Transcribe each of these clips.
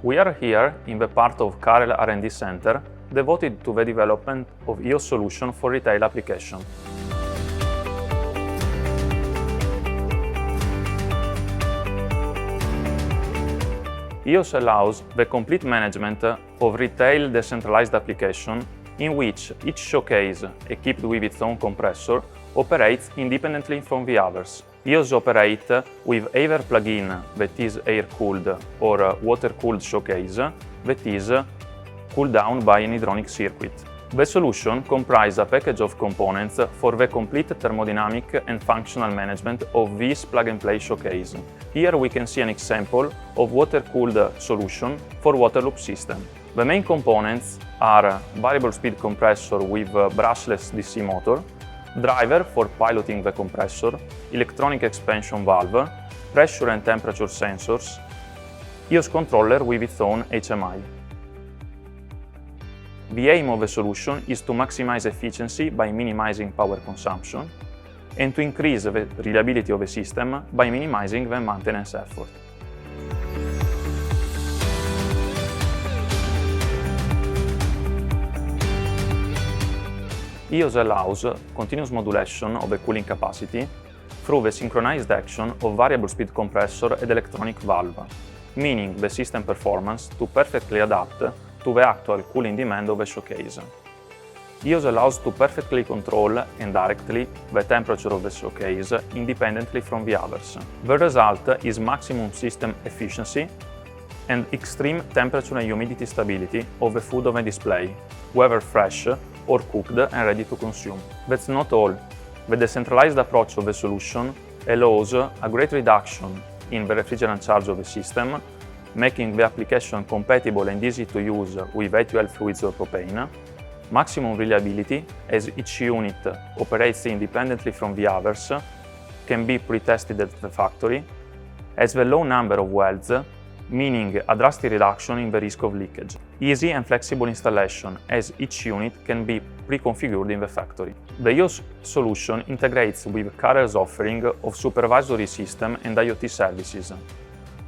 We are here in the part of Carel R&D Center devoted to the development of EOS solution for retail application. EOS allows the complete management of retail decentralized application in which each showcase, equipped with its own compressor, operates independently from the others. EOS operates with either plugin that is air-cooled or water-cooled showcase that is cooled down by an hydronic circuit. The solution comprises a package of components for the complete thermodynamic and functional management of this plug-and-play showcase. Here we can see an example of water-cooled solution for water loop system. The main components are variable speed compressor with brushless DC motor, driver for piloting the compressor, electronic expansion valve, pressure and temperature sensors, EOS controller with its own HMI. The aim of the solution is to maximize efficiency by minimizing power consumption and to increase the reliability of the system by minimizing the maintenance effort. EOS allows continuous modulation of the cooling capacity through the synchronized action of variable speed compressor and electronic valve, meaning the system performance to perfectly adapt to the actual cooling demand of the showcase. EOS allows to perfectly control and directly the temperature of the showcase independently from the others. The result is maximum system efficiency and extreme temperature and humidity stability of the food on the display, whether fresh or cooked and ready to consume. That's not all. The decentralized approach of the solution allows a great reduction in the refrigerant charge of the system, making the application compatible and easy to use with A2L fluids or propane, maximum reliability as each unit operates independently from the others, can be pre-tested at the factory, has the low number of welds, meaning a drastic reduction in the risk of leakage. Easy and flexible installation as each unit can be pre-configured in the factory. The EOS solution integrates with Carel's offering of supervisory system and IoT services.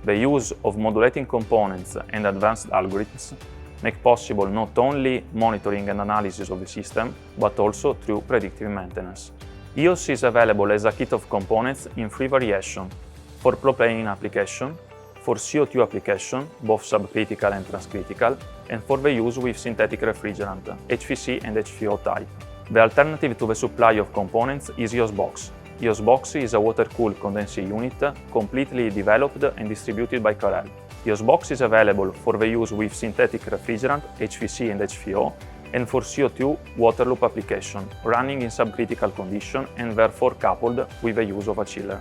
The use of modulating components and advanced algorithms make possible not only monitoring and analysis of the system, but also through predictive maintenance. EOS is available as a kit of components in 3 variations: for propane application, for CO2 application, both subcritical and transcritical, and for the use with synthetic refrigerant, HVC and HVO type. The alternative to the supply of components is EOS Box. EOS Box is a water-cooled condensing unit completely developed and distributed by Carel. EOS Box is available for the use with synthetic refrigerant, HVC and HVO, and for CO2 water loop application, running in subcritical condition and therefore coupled with the use of a chiller.